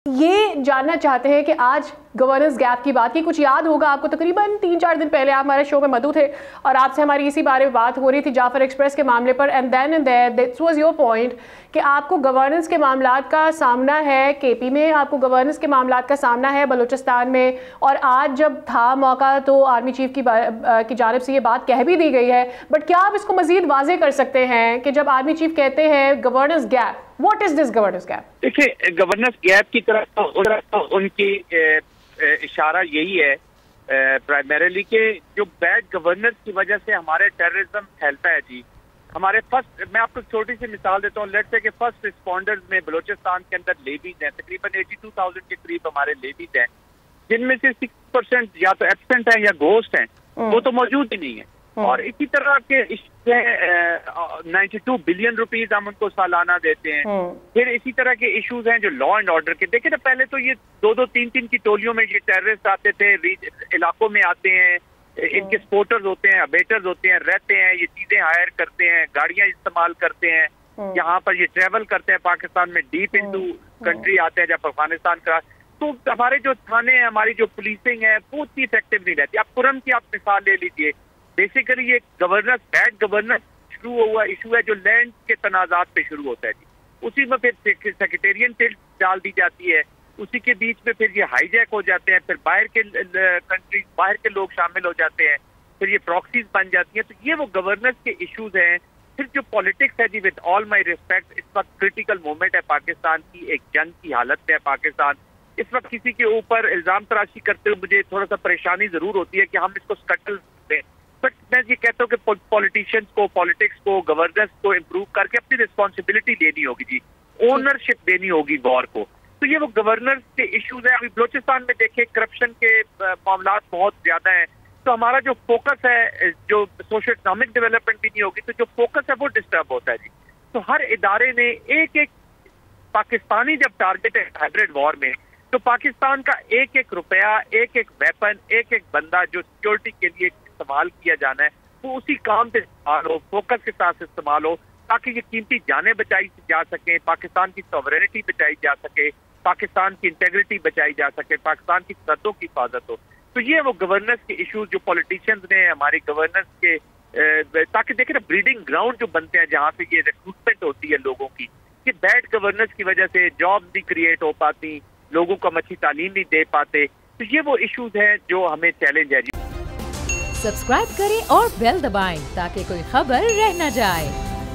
یہ جاننا چاہتے ہیں کہ آج گورننس گیپ کی بات کی کچھ یاد ہوگا آپ کو، تقریباً 3-4 دن پہلے آپ ہمارے شو میں مدعو تھے اور آپ سے ہماری اسی بارے میں بات ہو رہی تھی جعفر ایکسپریس کے معاملے پر. And then and there that was your point کہ آپ کو گورننس کے معاملات کا سامنا ہے کے پی میں، آپ کو گورننس کے معاملات کا سامنا ہے بلوچستان میں، اور آج جب تھا موقع تو آرمی چیف کی جانب سے یہ بات کہہ بھی دی گئی ہے. بٹ کیا آپ اس کو مزید واضح کر سکتے ہیں کہ جب آرمی چیف کہتے ہیں governance gap, what is this governance gap? دیکھیے، گورننس گیپ کی طرف ان کی اشارہ یہی ہے پرائمریلی کہ جو بیڈ گورننس کی وجہ سے ہمارے ٹیررزم پھیلتا ہے جی. ہمارے میں آپ کو چھوٹی سی مثال دیتا ہوں. لیٹ سے کہ فرسٹ رسپونڈرز میں بلوچستان کے اندر لیبیز ہیں، تقریباً 82,000 کے قریب ہمارے لیبیز ہیں، جن میں سے 6% یا تو ایبسنٹ ہیں یا گھوسٹ ہیں، وہ تو موجود ہی نہیں ہے. اور اسی طرح کے 92 بلین روپیز ہم ان کو سالانہ دیتے ہیں. پھر اسی طرح کے ایشوز ہیں جو لا اینڈ آرڈر کے. دیکھیں نا، پہلے تو یہ 2-3 کی ٹولیوں میں یہ ٹیررسٹ آتے تھے، علاقوں میں آتے ہیں، ان کے سپورٹرز ہوتے ہیں، ابیٹرز ہوتے ہیں، رہتے ہیں، یہ چیزیں ہائر کرتے ہیں، گاڑیاں استعمال کرتے ہیں، یہاں پر یہ ٹریول کرتے ہیں، پاکستان میں ڈیپ انٹو کنٹری آتے ہیں جب افغانستان کا. تو ہمارے جو تھانے ہیں، ہماری جو پولیسنگ ہے، وہ اتنی افیکٹو نہیں رہتی. اب پورم کی آپ مثال لے لیجئے. بیسیکلی یہ گورننس، بیڈ گورننس شروع ہوا ایشو ہے جو لینڈ کے تنازعات پہ شروع ہوتا ہے جی. اسی میں پھر سیکریٹریٹ ٹلٹ ڈال دی جاتی ہے، اسی کے بیچ میں پھر یہ ہائی جیک ہو جاتے ہیں، پھر باہر کے کنٹری، باہر کے لوگ شامل ہو جاتے ہیں، پھر یہ پراکسیز بن جاتی ہیں. تو یہ وہ گورننس کے ایشوز ہیں. پھر جو پالیٹکس ہے جی، ود آل مائی ریسپیکٹ، اس وقت کریٹیکل مومنٹ ہے پاکستان کی، ایک جنگ کی حالت میں ہے پاکستان. اس وقت کسی کے اوپر الزام تراشی کرتے ہوئے مجھے تھوڑا سا پریشانی ضرور ہوتی ہے کہ ہم اس کو سکٹل دیں. بٹ میں یہ کہتا ہوں کہ پولیٹیشنز کو، پالیٹکس کو، گورننس کو امپروو کر کے اپنی رسپانسبلٹی لینی ہوگی جی، اونرشپ دینی ہوگی وار کو. تو یہ وہ گورننس کے ایشوز ہیں. ابھی بلوچستان میں دیکھیں کرپشن کے معاملات بہت زیادہ ہیں، تو ہمارا جو فوکس ہے، جو سوشل اکنامک ڈیولپمنٹ بھی نہیں ہوگی تو جو فوکس ہے وہ ڈسٹرب ہوتا ہے جی. تو ہر ادارے نے ایک پاکستانی جب ٹارگٹ ہے ہائبرڈ وار میں، تو پاکستان کا ایک روپیہ، ایک ویپن، ایک بندہ جو سیکورٹی کے لیے استعمال کیا جانا ہے، وہ اسی کام سے استعمال ہو، فوکس کے ساتھ استعمال ہو، تاکہ یہ قیمتی جانیں بچائی جا سکیں، پاکستان کی سوورینٹی بچائی جا سکے، پاکستان کی انٹیگریٹی بچائی جا سکے، پاکستان کی سرحدوں کی حفاظت ہو. تو یہ وہ گورننس کے ایشوز جو پولیٹیشنز نے ہماری گورننس کے، تاکہ دیکھیں نا بریڈنگ گراؤنڈ جو بنتے ہیں جہاں سے یہ ریکروٹمنٹ ہوتی ہے لوگوں کی، کہ بیڈ گورننس کی وجہ سے جاب نہیں کریٹ ہو پاتی، لوگوں کو اچھی تعلیم نہیں دے پاتے. تو یہ وہ ایشوز ہیں جو ہمیں چیلنج ہے جی. سبسکرائب کریں اور بیل دبائیں تاکہ کوئی خبر رہ نہ جائے.